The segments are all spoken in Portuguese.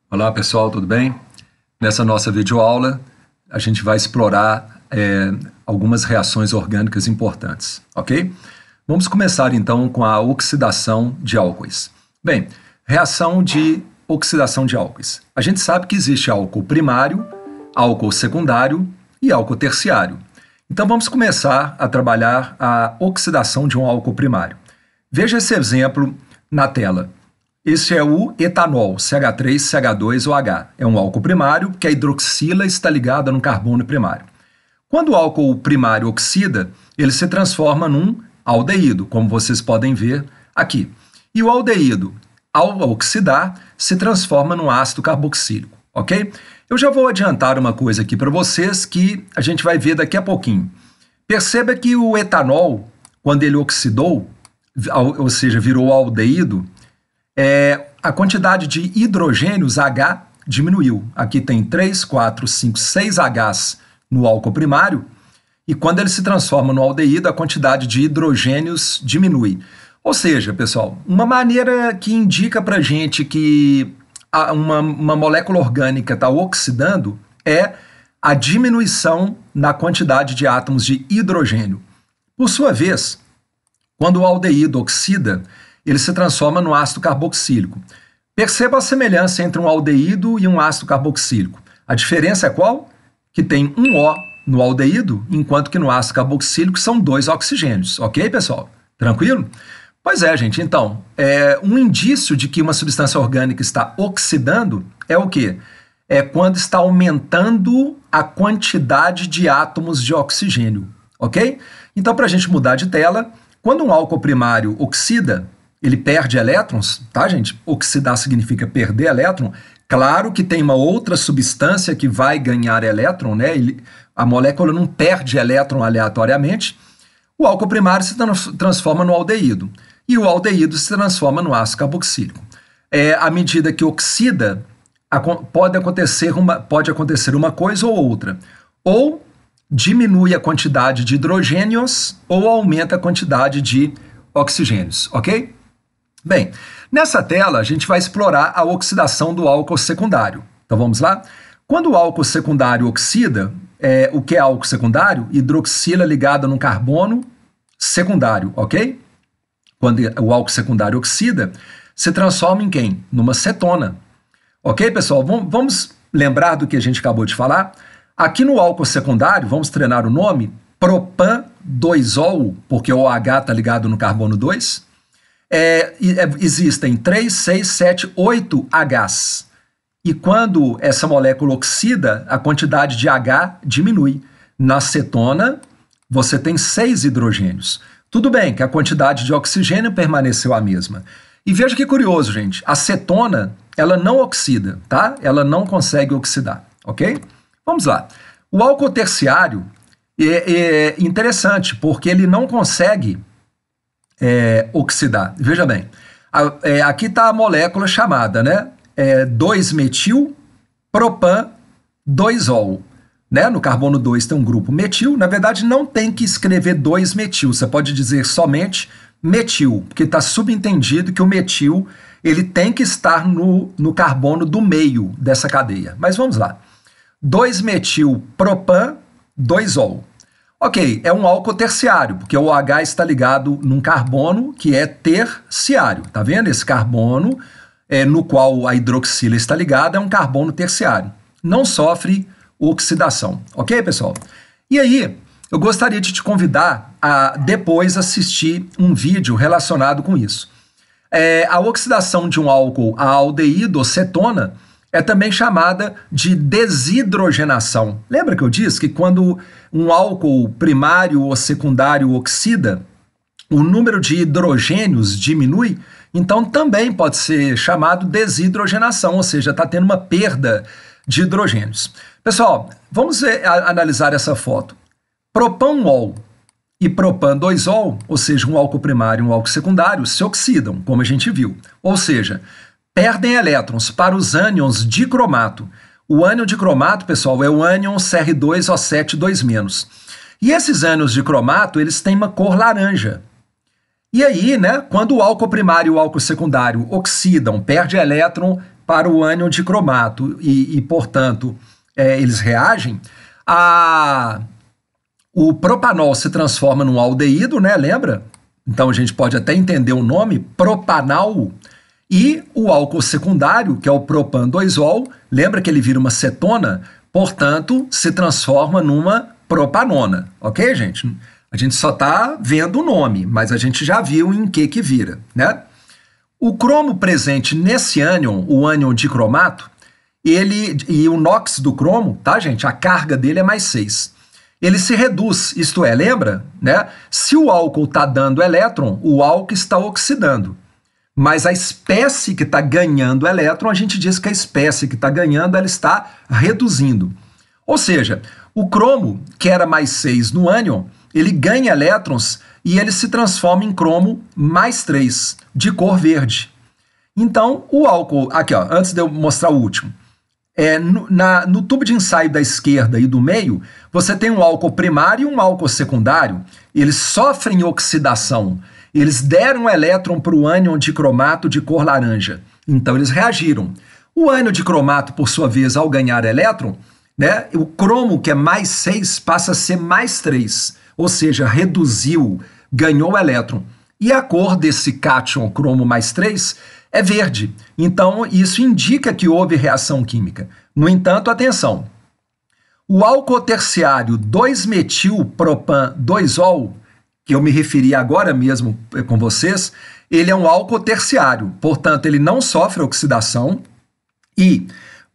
Olá pessoal, tudo bem? Nessa nossa videoaula a gente vai explorar algumas reações orgânicas importantes, ok? Vamos começar então com a oxidação de álcoois. Bem, reação de oxidação de álcoois. A gente sabe que existe álcool primário, álcool secundário e álcool terciário. Então vamos começar a trabalhar a oxidação de um álcool primário. Veja esse exemplo na tela. Esse é o etanol, CH3, CH2OH. É um álcool primário, que a hidroxila está ligada num carbono primário. Quando o álcool primário oxida, ele se transforma num aldeído, como vocês podem ver aqui. E o aldeído, ao oxidar, se transforma num ácido carboxílico, ok? Eu já vou adiantar uma coisa aqui para vocês que a gente vai ver daqui a pouquinho. Perceba que o etanol, quando ele oxidou, ou seja, virou aldeído, a quantidade de hidrogênios H diminuiu. Aqui tem 3, 4, 5, 6 Hs no álcool primário, e quando ele se transforma no aldeído, a quantidade de hidrogênios diminui. Ou seja, pessoal, uma maneira que indica para a gente que uma molécula orgânica está oxidando é a diminuição na quantidade de átomos de hidrogênio. Por sua vez, quando o aldeído oxida, ele se transforma no ácido carboxílico. Perceba a semelhança entre um aldeído e um ácido carboxílico. A diferença é qual? Que tem um O no aldeído, enquanto que no ácido carboxílico são 2 oxigênios. Ok, pessoal? Tranquilo? Pois é, gente. Então, um indício de que uma substância orgânica está oxidando é o quê? É quando está aumentando a quantidade de átomos de oxigênio. Ok? Então, para a gente mudar de tela, quando um álcool primário oxida, ele perde elétrons, tá, gente? Oxidar significa perder elétron. Claro que tem uma outra substância que vai ganhar elétron, né? A molécula não perde elétron aleatoriamente. O álcool primário se transforma no aldeído. E o aldeído se transforma no ácido carboxílico. À medida que oxida, pode acontecer uma coisa ou outra. Ou diminui a quantidade de hidrogênios ou aumenta a quantidade de oxigênios, ok? Bem, nessa tela a gente vai explorar a oxidação do álcool secundário. Então vamos lá? Quando o álcool secundário oxida, o que é álcool secundário? Hidroxila ligada num carbono secundário, ok? Quando o álcool secundário oxida, se transforma em quem? Numa cetona. Ok, pessoal? Vamos lembrar do que a gente acabou de falar? Aqui no álcool secundário, vamos treinar o nome, propan-2-ol, porque o OH está ligado no carbono 2. Existem 3, 6, 7, 8 Hs. E quando essa molécula oxida, a quantidade de H diminui. Na cetona, você tem 6 hidrogênios. Tudo bem que a quantidade de oxigênio permaneceu a mesma. E veja que curioso, gente. A cetona, ela não oxida, tá? Ela não consegue oxidar, ok? Vamos lá. O álcool terciário é interessante, porque ele não consegue oxidar. Veja bem, aqui está a molécula chamada, né? 2-metil propan 2-ol. Né? No carbono 2 tem um grupo metil. Na verdade, não tem que escrever 2-metil. Você pode dizer somente metil, porque está subentendido que o metil ele tem que estar no carbono do meio dessa cadeia. Mas vamos lá. 2-metil propan 2-ol. Ok, é um álcool terciário, porque o OH está ligado num carbono que é terciário. Tá vendo? Esse carbono no qual a hidroxila está ligada é um carbono terciário. Não sofre oxidação. Ok, pessoal? E aí, eu gostaria de te convidar a depois assistir um vídeo relacionado com isso. A oxidação de um álcool a aldeído ou cetona é também chamada de desidrogenação. Lembra que eu disse que quando um álcool primário ou secundário oxida, o número de hidrogênios diminui? Então também pode ser chamado desidrogenação, ou seja, está tendo uma perda de hidrogênios. Pessoal, vamos analisar essa foto. Propan-ol e propan-2-ol, ou seja, um álcool primário e um álcool secundário, se oxidam, como a gente viu. Ou seja, perdem elétrons para os ânions dicromato. O ânion dicromato, pessoal, é o ânion Cr2O7 2-. E esses ânions dicromato, eles têm uma cor laranja. E aí, né, quando o álcool primário e o álcool secundário oxidam, perde elétron para o ânion dicromato e portanto, eles reagem, o propanol se transforma num aldeído, né? Lembra? Então a gente pode até entender o nome, propanal, e o álcool secundário, que é o propan-2-ol, lembra que ele vira uma cetona, portanto, se transforma numa propanona, ok, gente? A gente só está vendo o nome, mas a gente já viu em que vira, né? O cromo presente nesse ânion, o ânion dicromato, e o NOx do cromo, tá, gente? A carga dele é mais 6. Ele se reduz, isto é, lembra? Né? Se o álcool está dando elétron, o álcool está oxidando. Mas a espécie que está ganhando elétron, a gente diz que a espécie que está ganhando, ela está reduzindo. Ou seja, o cromo, que era mais 6 no ânion, ele ganha elétrons e ele se transforma em cromo mais 3, de cor verde. Então, o álcool, aqui ó, antes de eu mostrar o último, no tubo de ensaio da esquerda e do meio, você tem um álcool primário e um álcool secundário. Eles sofrem oxidação. Eles deram elétron para o ânion dicromato de cor laranja. Então, eles reagiram. O ânion dicromato, por sua vez, ao ganhar elétron, né, o cromo, que é mais 6, passa a ser mais 3. Ou seja, reduziu, ganhou elétron. E a cor desse cátion cromo mais 3 é verde. Então, isso indica que houve reação química. No entanto, atenção, o álcool terciário 2-metil-propan-2-ol, que eu me referi agora mesmo com vocês, ele é um álcool terciário, portanto, ele não sofre oxidação e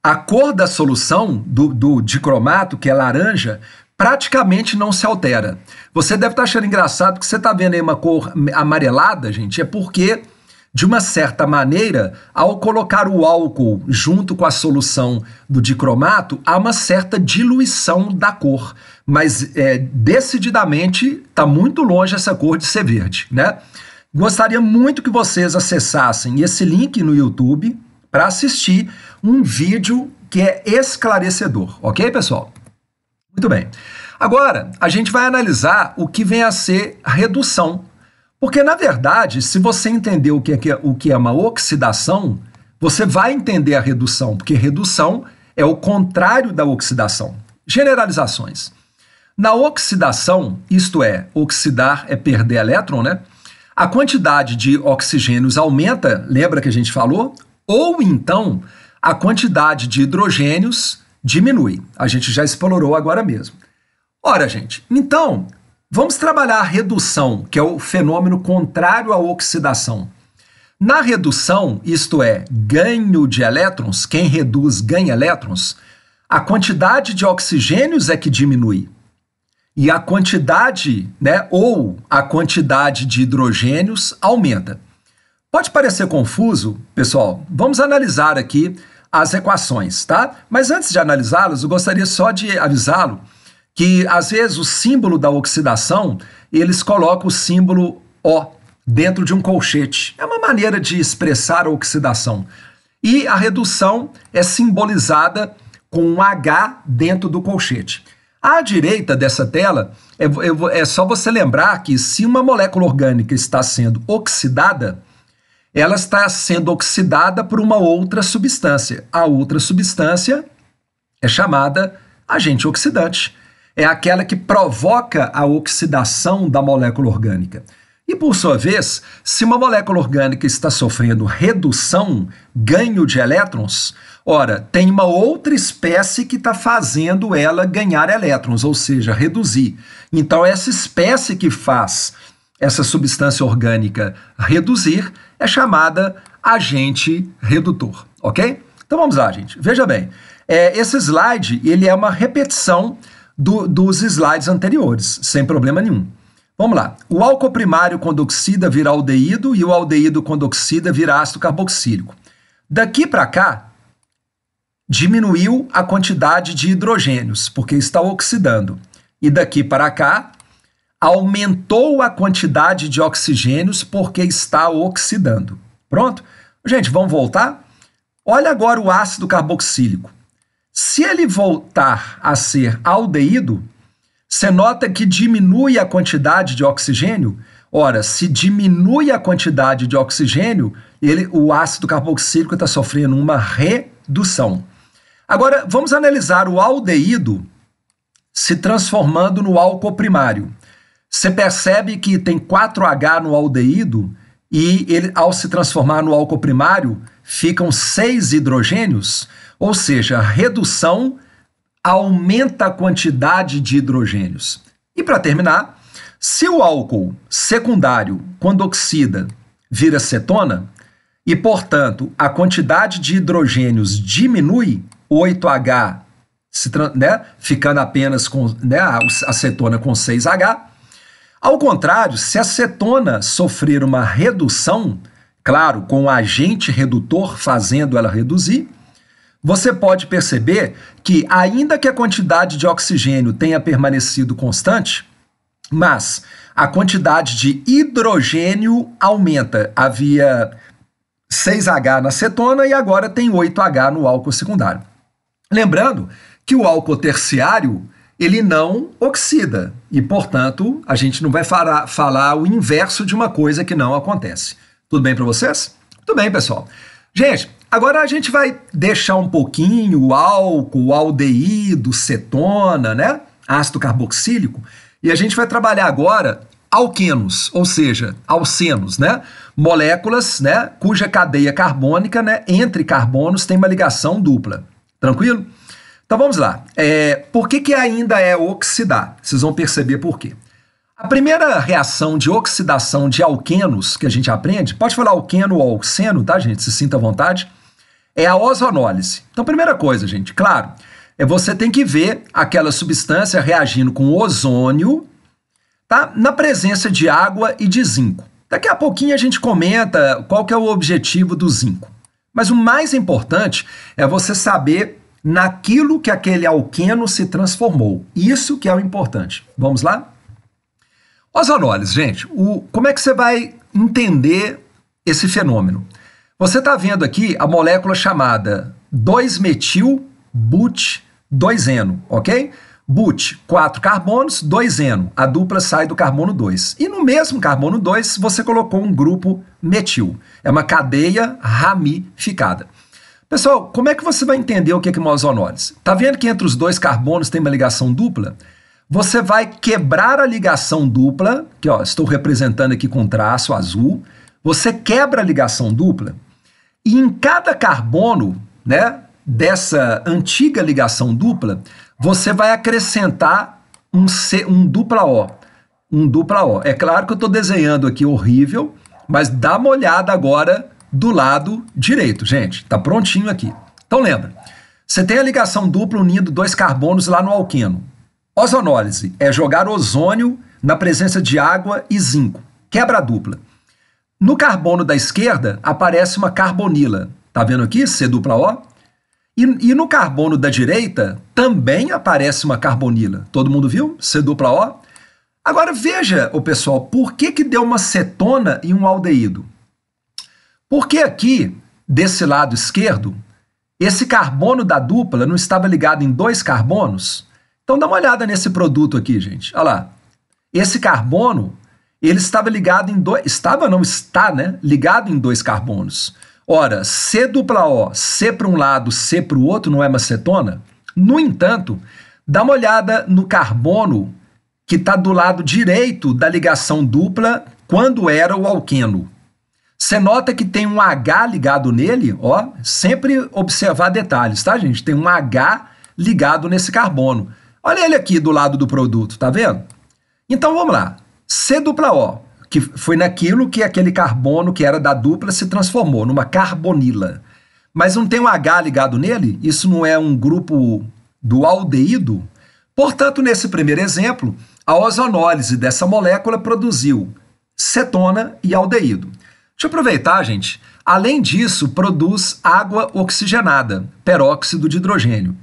a cor da solução do dicromato, que é laranja, praticamente não se altera. Você deve estar achando engraçado que você está vendo aí uma cor amarelada, gente, é porque, de uma certa maneira, ao colocar o álcool junto com a solução do dicromato, há uma certa diluição da cor, mas decididamente está muito longe essa cor de ser verde, né? Gostaria muito que vocês acessassem esse link no YouTube para assistir um vídeo que é esclarecedor, ok, pessoal? Muito bem. Agora, a gente vai analisar o que vem a ser redução. Porque, na verdade, se você entender o que é uma oxidação, você vai entender a redução, porque redução é o contrário da oxidação. Generalizações. Na oxidação, isto é, oxidar é perder elétron, né? A quantidade de oxigênios aumenta, lembra que a gente falou? Ou então, a quantidade de hidrogênios diminui. A gente já explorou agora mesmo. Ora, gente, então, vamos trabalhar a redução, que é o fenômeno contrário à oxidação. Na redução, isto é, ganho de elétrons, quem reduz ganha elétrons, a quantidade de oxigênios é que diminui. E a quantidade, né, ou a quantidade de hidrogênios aumenta. Pode parecer confuso, pessoal? Vamos analisar aqui as equações, tá? Mas antes de analisá-las, eu gostaria só de avisá-lo que, às vezes, o símbolo da oxidação, eles colocam o símbolo O dentro de um colchete. É uma maneira de expressar a oxidação. E a redução é simbolizada com um H dentro do colchete. À direita dessa tela, é só você lembrar que se uma molécula orgânica está sendo oxidada, ela está sendo oxidada por uma outra substância. A outra substância é chamada agente oxidante. É aquela que provoca a oxidação da molécula orgânica. E, por sua vez, se uma molécula orgânica está sofrendo redução, ganho de elétrons, ora, tem uma outra espécie que está fazendo ela ganhar elétrons, ou seja, reduzir. Então, essa espécie que faz essa substância orgânica reduzir é chamada agente redutor, ok? Então, vamos lá, gente. Veja bem, esse slide ele é uma repetição dos slides anteriores, sem problema nenhum. Vamos lá. O álcool primário, quando oxida, vira aldeído, e o aldeído, quando oxida, vira ácido carboxílico. Daqui para cá, diminuiu a quantidade de hidrogênios, porque está oxidando. E daqui para cá, aumentou a quantidade de oxigênios, porque está oxidando. Pronto? Gente, vamos voltar? Olha agora o ácido carboxílico. Se ele voltar a ser aldeído, você nota que diminui a quantidade de oxigênio, Ora, se diminui a quantidade de oxigênio, o ácido carboxílico está sofrendo uma redução. Agora, vamos analisar o aldeído se transformando no álcool primário. Você percebe que tem 4H no aldeído e ele, ao se transformar no álcool primário, ficam 6 hidrogênios, ou seja, a redução aumenta a quantidade de hidrogênios. E para terminar, se o álcool secundário, quando oxida, vira cetona, e, portanto, a quantidade de hidrogênios diminui, 8H, ficando apenas com a cetona com 6H. Ao contrário, se a cetona sofrer uma redução, claro, com o agente redutor fazendo ela reduzir, você pode perceber que, ainda que a quantidade de oxigênio tenha permanecido constante, mas a quantidade de hidrogênio aumenta. Havia 6H na cetona e agora tem 8H no álcool secundário. Lembrando que o álcool terciário, ele não oxida e, portanto, a gente não vai falar o inverso de uma coisa que não acontece. Tudo bem para vocês? Tudo bem, pessoal. Gente, agora a gente vai deixar um pouquinho o álcool, o aldeído, cetona, né? Ácido carboxílico, e a gente vai trabalhar agora alquenos, ou seja, alcenos, né? Moléculas, né, cuja cadeia carbônica, né, entre carbonos tem uma ligação dupla. Tranquilo? Então vamos lá. Por que ainda é oxidar? Vocês vão perceber por quê. A primeira reação de oxidação de alquenos que a gente aprende, pode falar alqueno ou alceno, tá, gente? Se sinta à vontade. É a ozonólise. Então, primeira coisa, gente, claro, você tem que ver aquela substância reagindo com ozônio, tá? Na presença de água e de zinco. Daqui a pouquinho a gente comenta qual que é o objetivo do zinco. Mas o mais importante é você saber naquilo que aquele alqueno se transformou. Isso que é o importante. Vamos lá? Ozonólise, gente. Como é que você vai entender esse fenômeno? Você está vendo aqui a molécula chamada 2-metil-but-2-eno, ok? But, 4 carbonos, 2-eno. A dupla sai do carbono 2. E no mesmo carbono 2, você colocou um grupo metil. É uma cadeia ramificada. Pessoal, como é que você vai entender o que é uma ozonólise? Está vendo que entre os dois carbonos tem uma ligação dupla? Você vai quebrar a ligação dupla, que ó, estou representando aqui com traço azul. Você quebra a ligação dupla e em cada carbono, né, dessa antiga ligação dupla, você vai acrescentar um dupla O. Um dupla O. É claro que eu estou desenhando aqui horrível, mas dá uma olhada agora do lado direito, gente. Tá prontinho aqui. Então lembra, você tem a ligação dupla unindo 2 carbonos lá no alqueno. Ozonólise é jogar ozônio na presença de água e zinco. Quebra a dupla. No carbono da esquerda aparece uma carbonila. Tá vendo aqui? C dupla O. E no carbono da direita também aparece uma carbonila. Todo mundo viu? C dupla O. Agora veja, pessoal, por que deu uma cetona e um aldeído? Porque aqui, desse lado esquerdo, esse carbono da dupla não estava ligado em 2 carbonos? Então dá uma olhada nesse produto aqui, gente. Olha lá. Esse carbono, ele estava ligado em está, né? Ligado em 2 carbonos. Ora, C dupla O, C para um lado, C para o outro, não é uma cetona? No entanto, dá uma olhada no carbono que está do lado direito da ligação dupla quando era o alqueno. Você nota que tem um H ligado nele, ó, sempre observar detalhes, tá, gente? Tem um H ligado nesse carbono. Olha ele aqui do lado do produto, tá vendo? Então vamos lá. C dupla O, que foi naquilo que aquele carbono que era da dupla se transformou, numa carbonila. Mas não tem um H ligado nele? Isso não é um grupo do aldeído? Portanto, nesse primeiro exemplo, a ozonólise dessa molécula produziu cetona e aldeído. Deixa eu aproveitar, gente. Além disso, produz água oxigenada, peróxido de hidrogênio.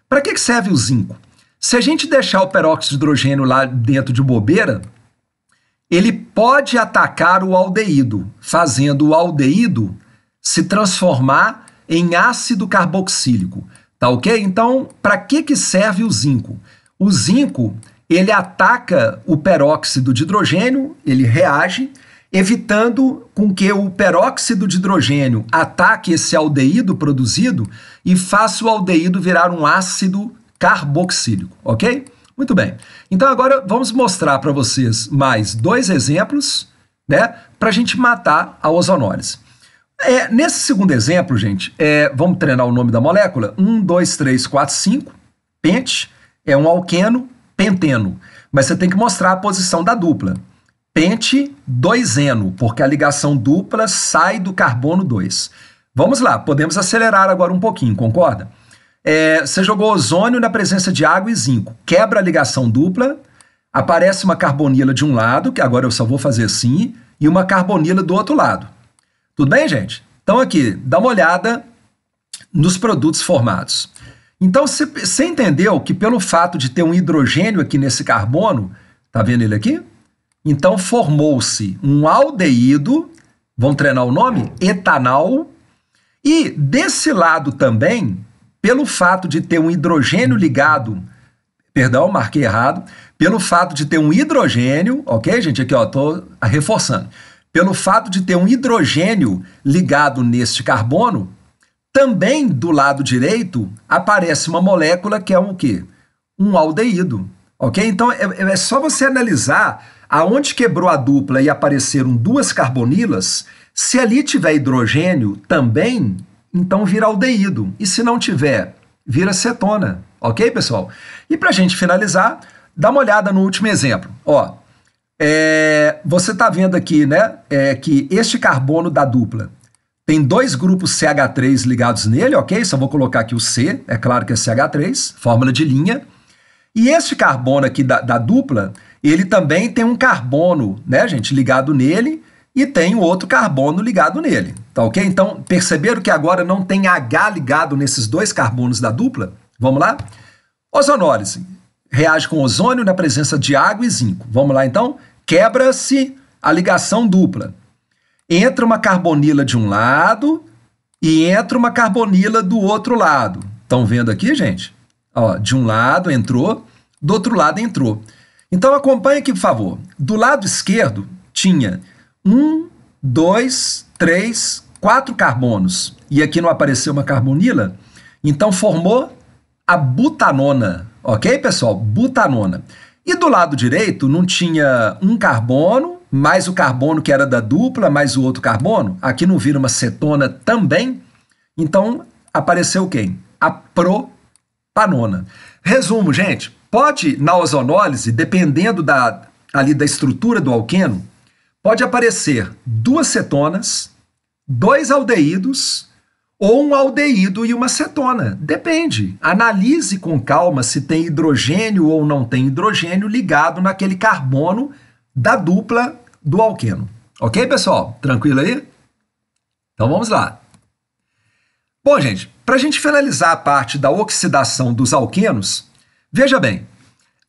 Para que serve o zinco? Se a gente deixar o peróxido de hidrogênio lá dentro de bobeira, ele pode atacar o aldeído, fazendo o aldeído se transformar em ácido carboxílico. Tá ok? Então, para que serve o zinco? O zinco, ele ataca o peróxido de hidrogênio, ele reage, evitando com que o peróxido de hidrogênio ataque esse aldeído produzido e faça o aldeído virar um ácido carboxílico, ok? Muito bem. Então agora vamos mostrar para vocês mais 2 exemplos, né, para a gente matar a ozonólise. Nesse segundo exemplo, gente, vamos treinar o nome da molécula. 1, 2, 3, 4, 5. Pente é um alqueno, penteno. Mas você tem que mostrar a posição da dupla. Pente 2-eno, porque a ligação dupla sai do carbono 2. Vamos lá, podemos acelerar agora um pouquinho, concorda? Você jogou ozônio na presença de água e zinco. Quebra a ligação dupla, aparece uma carbonila de um lado, que agora eu só vou fazer assim, e uma carbonila do outro lado. Tudo bem, gente? Então aqui, dá uma olhada nos produtos formados. Então você entendeu que pelo fato de ter um hidrogênio aqui nesse carbono, tá vendo ele aqui? Então formou-se um aldeído, vamos treinar o nome? Etanal. E desse lado também, pelo fato de ter um hidrogênio ligado, perdão, marquei errado, pelo fato de ter um hidrogênio, ok, gente? Aqui, ó, tô reforçando. Pelo fato de ter um hidrogênio ligado neste carbono, também do lado direito aparece uma molécula que é um quê? Um aldeído, ok? Então é só você analisar aonde quebrou a dupla e apareceram 2 carbonilas, se ali tiver hidrogênio também, então vira aldeído. E se não tiver, vira cetona, ok, pessoal? E para a gente finalizar, dá uma olhada no último exemplo. Ó, você está vendo aqui, né, que este carbono da dupla tem 2 grupos CH3 ligados nele, ok? Só vou colocar aqui o C, é claro que é CH3, fórmula de linha. E este carbono aqui da dupla, ele também tem um carbono, né, gente, ligado nele, e tem o outro carbono ligado nele, tá ok? Então, perceberam que agora não tem H ligado nesses 2 carbonos da dupla? Vamos lá? Ozonólise. Reage com ozônio na presença de água e zinco. Vamos lá, então? Quebra-se a ligação dupla. Entra uma carbonila de um lado e entra uma carbonila do outro lado. Estão vendo aqui, gente? Ó, de um lado entrou, do outro lado entrou. Então acompanhe aqui, por favor. Do lado esquerdo tinha 1, 2, 3, 4 carbonos. E aqui não apareceu uma carbonila. Então formou a butanona. Ok, pessoal? Butanona. E do lado direito não tinha um carbono, mais o carbono que era da dupla, mais o outro carbono. Aqui não vira uma cetona também. Então apareceu quem? A propanona. Resumo, gente. Pode, na ozonólise, dependendo da estrutura do alqueno, pode aparecer 2 cetonas, 2 aldeídos ou um aldeído e uma cetona. Depende. Analise com calma se tem hidrogênio ou não tem hidrogênio ligado naquele carbono da dupla do alqueno. Ok, pessoal? Tranquilo aí? Então vamos lá. Bom, gente, para a gente finalizar a parte da oxidação dos alquenos, veja bem,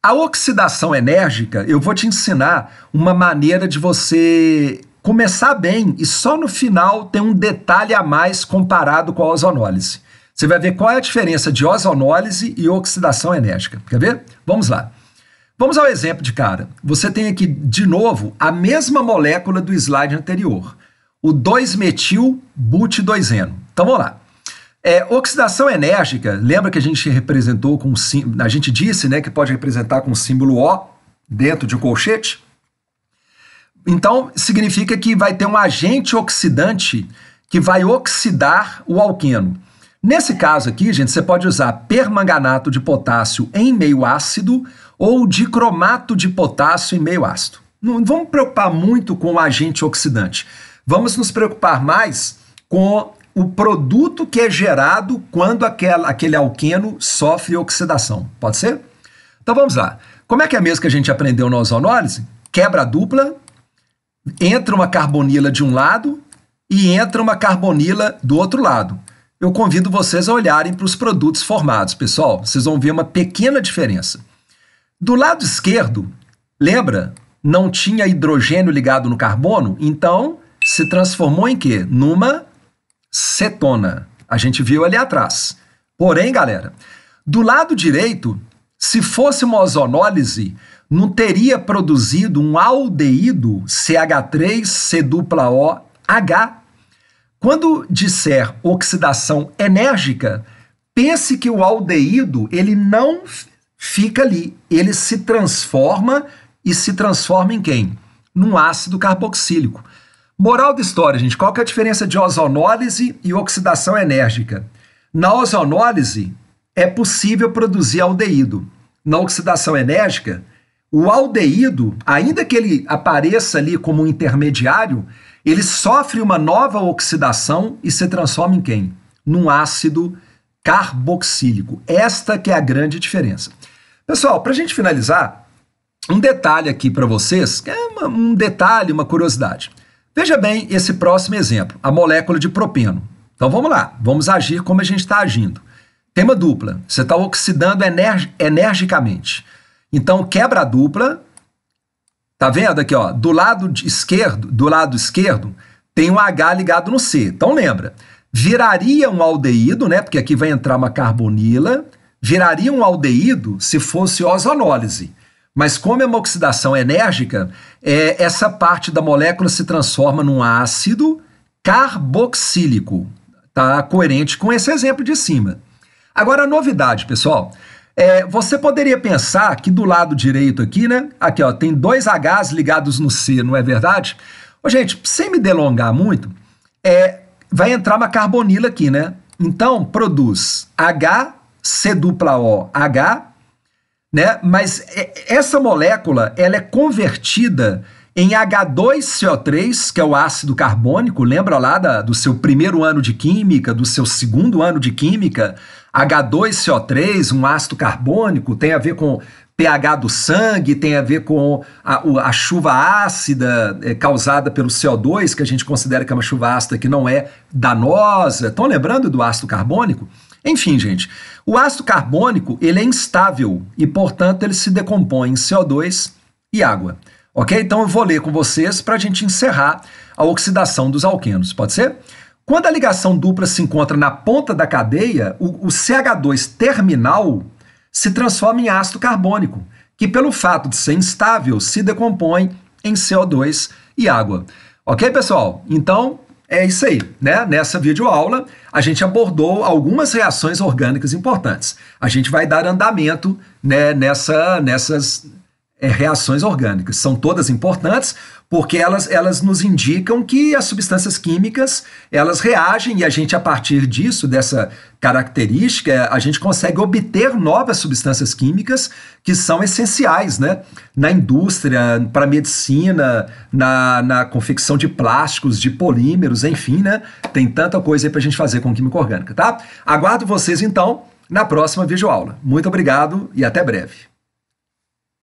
a oxidação enérgica, eu vou te ensinar uma maneira de você começar bem e só no final ter um detalhe a mais comparado com a ozonólise. Você vai ver qual é a diferença de ozonólise e oxidação enérgica. Quer ver? Vamos lá. Vamos ao exemplo de cara. Você tem aqui, de novo, a mesma molécula do slide anterior, o 2-metil-but2-eno. Então vamos lá. Oxidação enérgica, lembra que a gente representou com a gente disse, né, que pode representar com o símbolo O dentro de um colchete? Então, significa que vai ter um agente oxidante que vai oxidar o alqueno. Nesse caso aqui, gente, você pode usar permanganato de potássio em meio ácido ou dicromato de potássio em meio ácido. Não vamos preocupar muito com o agente oxidante. Vamos nos preocupar mais com o produto que é gerado quando aquele alqueno sofre oxidação. Pode ser? Então vamos lá. Como é que é mesmo que a gente aprendeu na ozonólise? Quebra a dupla, entra uma carbonila de um lado e entra uma carbonila do outro lado. Eu convido vocês a olharem para os produtos formados, pessoal. Vocês vão ver uma pequena diferença. Do lado esquerdo, lembra? Não tinha hidrogênio ligado no carbono, então se transformou em quê? Numa cetona. A gente viu ali atrás. Porém, galera, do lado direito, Se fosse uma ozonólise, não teria produzido um aldeído CH3COOH. Quando disser oxidação enérgica, pense que o aldeído ele não fica ali, ele se transforma e se transforma em quem? Num ácido carboxílico. Moral da história, gente, qual que é a diferença de ozonólise e oxidação enérgica? Na ozonólise é possível produzir aldeído. Na oxidação enérgica, o aldeído, ainda que ele apareça ali como um intermediário, ele sofre uma nova oxidação e se transforma em quem? Num ácido carboxílico. Esta que é a grande diferença. Pessoal, para a gente finalizar, um detalhe aqui para vocês, que é um detalhe, uma curiosidade. Veja bem esse próximo exemplo, a molécula de propeno. Então vamos lá, vamos agir como a gente está agindo. Tema dupla, você está oxidando energicamente. Então quebra a dupla, tá vendo aqui, ó, do lado esquerdo tem um H ligado no C. Então lembra, viraria um aldeído, né, porque aqui vai entrar uma carbonila, viraria um aldeído se fosse ozonólise. Mas como é uma oxidação enérgica, essa parte da molécula se transforma num ácido carboxílico. Tá coerente com esse exemplo de cima. Agora a novidade, pessoal, você poderia pensar que do lado direito aqui, né? Aqui, ó, tem dois Hs ligados no C, não é verdade? Ô, gente, sem me delongar muito, vai entrar uma carbonila aqui, né? Então produz HCOOH, né? Mas essa molécula ela é convertida em H2CO3, que é o ácido carbônico, lembra lá do seu primeiro ano de química, do seu segundo ano de química, H2CO3, um ácido carbônico, tem a ver com pH do sangue, tem a ver com a chuva ácida causada pelo CO2, que a gente considera que é uma chuva ácida que não é danosa. Estão lembrando do ácido carbônico? Enfim, gente, o ácido carbônico ele é instável e, portanto, ele se decompõe em CO2 e água. Ok? Então eu vou ler com vocês para a gente encerrar a oxidação dos alquenos, pode ser? Quando a ligação dupla se encontra na ponta da cadeia, o CH2 terminal se transforma em ácido carbônico, que pelo fato de ser instável se decompõe em CO2 e água. Ok, pessoal? Então é isso aí, né? Nessa videoaula a gente abordou algumas reações orgânicas importantes. A gente vai dar andamento, né, nessas reações orgânicas. São todas importantes porque elas nos indicam que as substâncias químicas elas reagem e a gente, a partir disso, dessa característica, a gente consegue obter novas substâncias químicas que são essenciais, né? Na indústria, para a medicina, na confecção de plásticos, de polímeros, enfim, né? Tem tanta coisa aí para a gente fazer com química orgânica, tá? Aguardo vocês, então, na próxima videoaula. Muito obrigado e até breve.